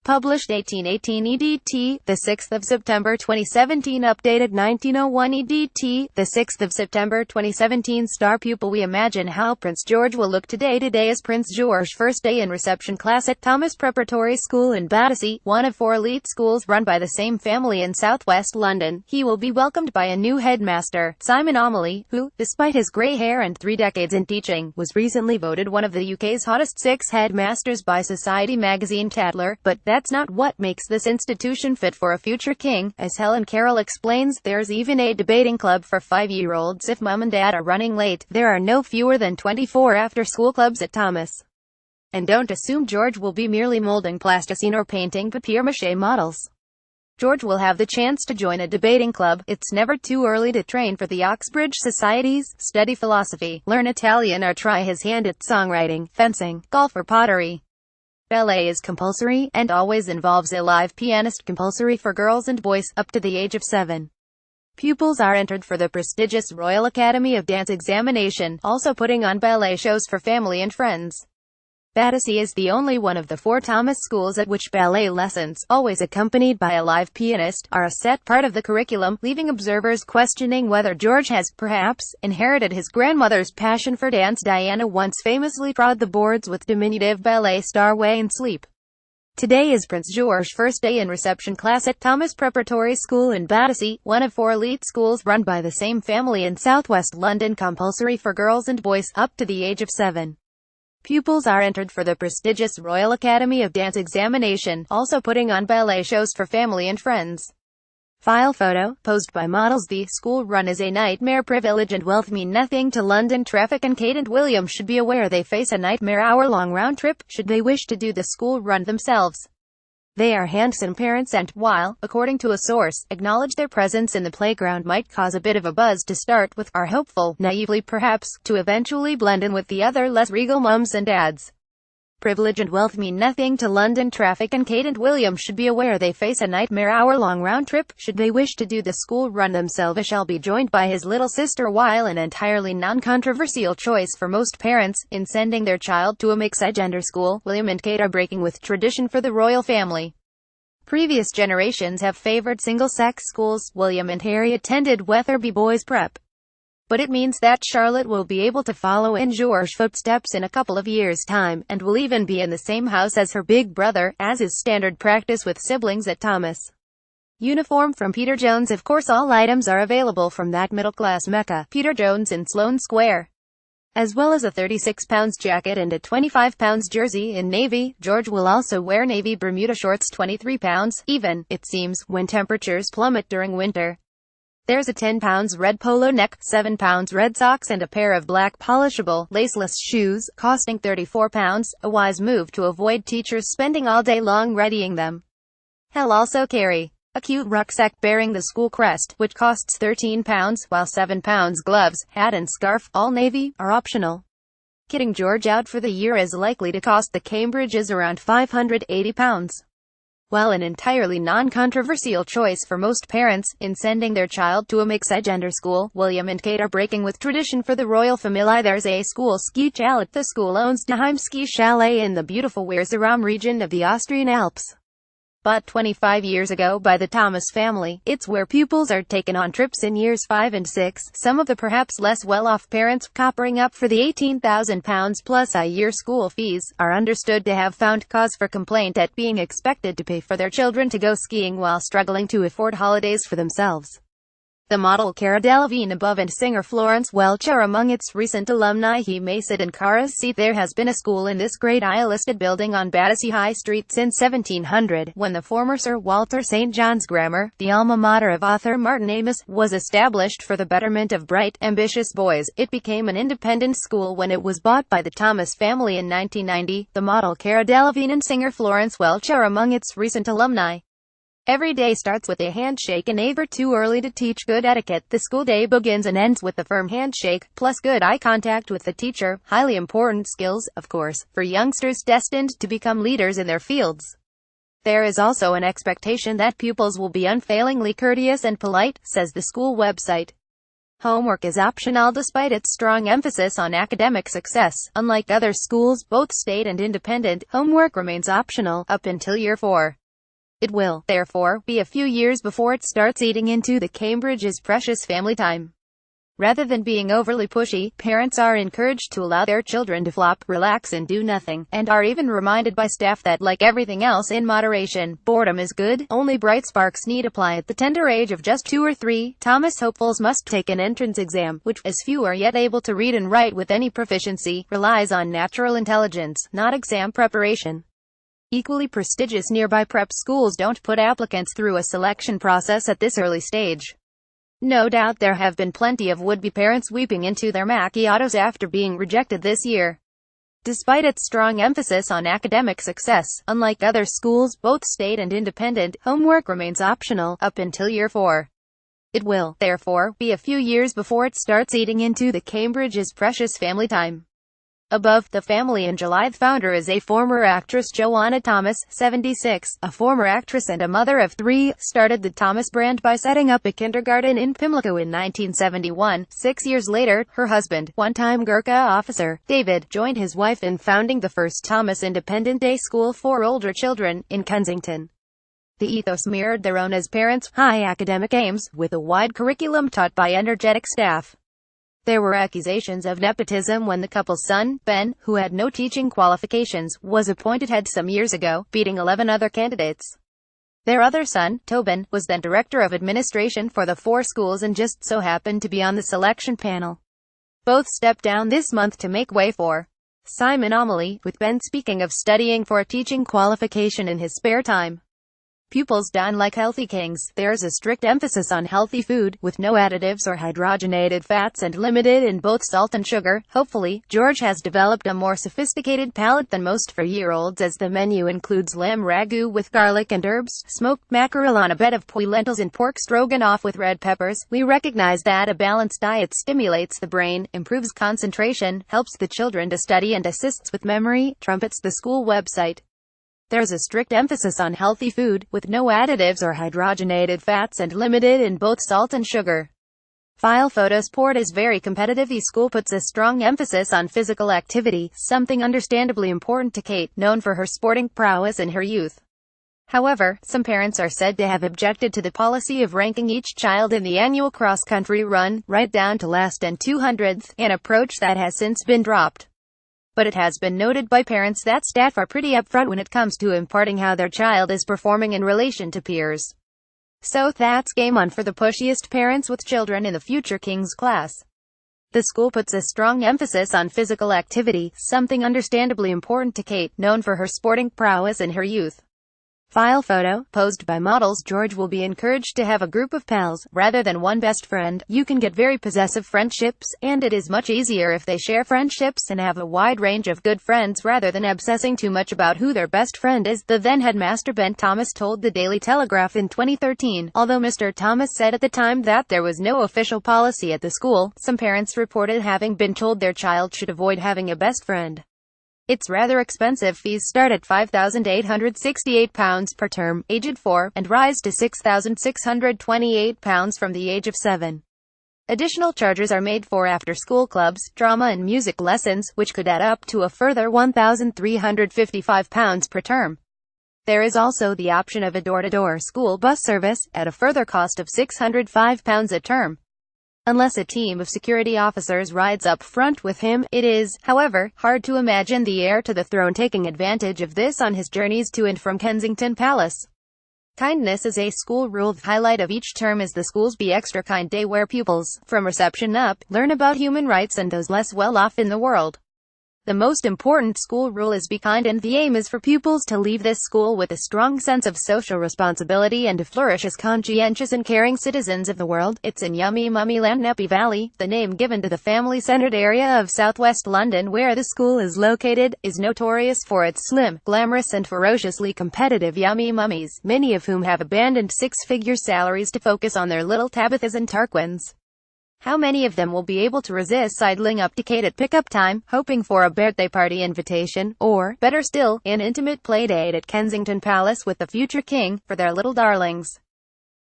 Published 1818 EDT, the 6th of September 2017. Updated 1901 EDT, the 6th of September 2017. Star pupil. We imagine how Prince George will look today. Today is Prince George's first day in reception class at Thomas Preparatory School in Battersea, one of 4 elite schools run by the same family in southwest London. He will be welcomed by a new headmaster, Simon Omley, who, despite his grey hair and 3 decades in teaching, was recently voted one of the UK's hottest 6 headmasters by Society magazine Tatler. But that's not what makes this institution fit for a future king. As Helen Carroll explains, there's even a debating club for 5-year-olds if mum and dad are running late. There are no fewer than 24 after-school clubs at Thomas. And don't assume George will be merely molding plasticine or painting papier-mâché models. George will have the chance to join a debating club. It's never too early to train for the Oxbridge Societies, study philosophy, learn Italian, or try his hand at songwriting, fencing, golf, or pottery. Ballet is compulsory, and always involves a live pianist. Compulsory for girls and boys, up to the age of 7. Pupils are entered for the prestigious Royal Academy of Dance examination, also putting on ballet shows for family and friends. Battersea is the only one of the 4 Thomas schools at which ballet lessons, always accompanied by a live pianist, are a set part of the curriculum, leaving observers questioning whether George has, perhaps, inherited his grandmother's passion for dance. Diana once famously trod the boards with diminutive ballet star Wayne Sleep. Today is Prince George's first day in reception class at Thomas Preparatory School in Battersea, one of 4 elite schools run by the same family in southwest London. Compulsory for girls and boys, up to the age of 7. Pupils are entered for the prestigious Royal Academy of Dance examination, also putting on ballet shows for family and friends. File photo, posed by models. The school run is a nightmare. Privilege and wealth mean nothing to London traffic, and Kate and William should be aware they face a nightmare hour-long round trip, should they wish to do the school run themselves. They are handsome parents and, while, according to a source, acknowledge their presence in the playground might cause a bit of a buzz to start with, are hopeful, naively perhaps, to eventually blend in with the other less regal mums and dads. Privilege and wealth mean nothing to London traffic, and Kate and William should be aware they face a nightmare hour-long round trip, should they wish to do the school run themselves. Shall be joined by his little sister. While an entirely non-controversial choice for most parents, in sending their child to a mixed-gender school, William and Kate are breaking with tradition for the royal family. Previous generations have favored single-sex schools. William and Harry attended Wetherby Boys Prep. But it means that Charlotte will be able to follow in George's footsteps in a couple of years' time, and will even be in the same house as her big brother, as is standard practice with siblings at Thomas. Uniform from Peter Jones. Of course, all items are available from that middle-class mecca, Peter Jones in Sloane Square. As well as a £36 jacket and a £25 jersey in navy. George will also wear navy Bermuda shorts, £23, even, it seems, when temperatures plummet during winter. There's a £10 red polo neck, £7 red socks, and a pair of black polishable, laceless shoes, costing £34, a wise move to avoid teachers spending all day long readying them. He'll also carry a cute rucksack bearing the school crest, which costs £13, while £7 gloves, hat and scarf, all navy, are optional. Kitting George out for the year is likely to cost the Cambridges around £580. While an entirely non-controversial choice for most parents, in sending their child to a mixed-gender school, William and Kate are breaking with tradition for the royal family. There's a school ski chalet. The school owns Naheim Ski Chalet in the beautiful Wierzeram region of the Austrian Alps. Bought 25 years ago by the Thomas family, it's where pupils are taken on trips in years 5 and 6, some of the perhaps less well-off parents, coppering up for the £18,000 plus a year school fees, are understood to have found cause for complaint at being expected to pay for their children to go skiing while struggling to afford holidays for themselves. The model Cara Delevingne above and singer Florence Welch are among its recent alumni. He may sit in Cara's seat. There has been a school in this great aisle-listed building on Battersea High Street since 1700, when the former Sir Walter St. John's Grammar, the alma mater of author Martin Amis, was established for the betterment of bright, ambitious boys. It became an independent school when it was bought by the Thomas family in 1990. The model Cara Delevingne and singer Florence Welch are among its recent alumni. Every day starts with a handshake, and never too early to teach good etiquette. The school day begins and ends with a firm handshake, plus good eye contact with the teacher. Highly important skills, of course, for youngsters destined to become leaders in their fields. There is also an expectation that pupils will be unfailingly courteous and polite, says the school website. Homework is optional despite its strong emphasis on academic success. Unlike other schools, both state and independent, homework remains optional up until year 4. It will, therefore, be a few years before it starts eating into the Cambridge's precious family time. Rather than being overly pushy, parents are encouraged to allow their children to flop, relax and do nothing, and are even reminded by staff that, like everything else in moderation, boredom is good. Only bright sparks need apply. At the tender age of just 2 or 3, Thomas hopefuls must take an entrance exam, which, as few are yet able to read and write with any proficiency, relies on natural intelligence, not exam preparation. Equally prestigious nearby prep schools don't put applicants through a selection process at this early stage. No doubt there have been plenty of would-be parents weeping into their macchiatos after being rejected this year. Despite its strong emphasis on academic success, unlike other schools, both state and independent, homework remains optional up until year 4. It will, therefore, be a few years before it starts eating into the Cambridge's precious family time. Above the family in July. The founder is a former actress. Joanna Thomas, 76, a former actress and a mother of 3, started the Thomas brand by setting up a kindergarten in Pimlico in 1971. 6 years later, her husband, one-time Gurkha officer, David, joined his wife in founding the first Thomas Independent Day School for older children, in Kensington. The ethos mirrored their own as parents, high academic aims, with a wide curriculum taught by energetic staff. There were accusations of nepotism when the couple's son, Ben, who had no teaching qualifications, was appointed head some years ago, beating 11 other candidates. Their other son, Tobin, was then director of administration for the 4 schools and just so happened to be on the selection panel. Both stepped down this month to make way for Simon Amelie, with Ben speaking of studying for a teaching qualification in his spare time. Pupils dine like healthy kings. There's a strict emphasis on healthy food, with no additives or hydrogenated fats and limited in both salt and sugar. Hopefully, George has developed a more sophisticated palate than most 4-year-olds, as the menu includes lamb ragu with garlic and herbs, smoked mackerel on a bed of poi lentils and pork stroganoff with red peppers. We recognize that a balanced diet stimulates the brain, improves concentration, helps the children to study and assists with memory, trumpets the school website. There's a strict emphasis on healthy food, with no additives or hydrogenated fats and limited in both salt and sugar. File photo. Sport is very competitive. The school puts a strong emphasis on physical activity, something understandably important to Kate, known for her sporting prowess in her youth. However, some parents are said to have objected to the policy of ranking each child in the annual cross-country run, right down to last and 200th, an approach that has since been dropped. But it has been noted by parents that staff are pretty upfront when it comes to imparting how their child is performing in relation to peers. So that's game on for the pushiest parents with children in the future King's class. The school puts a strong emphasis on physical activity, something understandably important to Kate, known for her sporting prowess in her youth. File photo, posed by models. George will be encouraged to have a group of pals, rather than one best friend. You can get very possessive friendships, and it is much easier if they share friendships and have a wide range of good friends rather than obsessing too much about who their best friend is, the then headmaster Ben Thomas told the Daily Telegraph in 2013. Although Mr. Thomas said at the time that there was no official policy at the school, some parents reported having been told their child should avoid having a best friend. It's rather expensive. Fees start at £5,868 per term, aged 4, and rise to £6,628 from the age of 7. Additional charges are made for after-school clubs, drama and music lessons, which could add up to a further £1,355 per term. There is also the option of a door-to-door school bus service, at a further cost of £605 a term. Unless a team of security officers rides up front with him, it is, however, hard to imagine the heir to the throne taking advantage of this on his journeys to and from Kensington Palace. Kindness is a school rule. The highlight of each term is the school's Be Extra Kind Day, where pupils, from reception up, learn about human rights and those less well off in the world. The most important school rule is be kind, and the aim is for pupils to leave this school with a strong sense of social responsibility and to flourish as conscientious and caring citizens of the world. It's in Yummy Mummy Land. Neppy Valley, the name given to the family-centered area of southwest London where the school is located, is notorious for its slim, glamorous and ferociously competitive Yummy Mummies, many of whom have abandoned 6-figure salaries to focus on their little Tabithas and Tarquins. How many of them will be able to resist sidling up to Kate at pickup time, hoping for a birthday party invitation, or, better still, an intimate playdate at Kensington Palace with the future king, for their little darlings?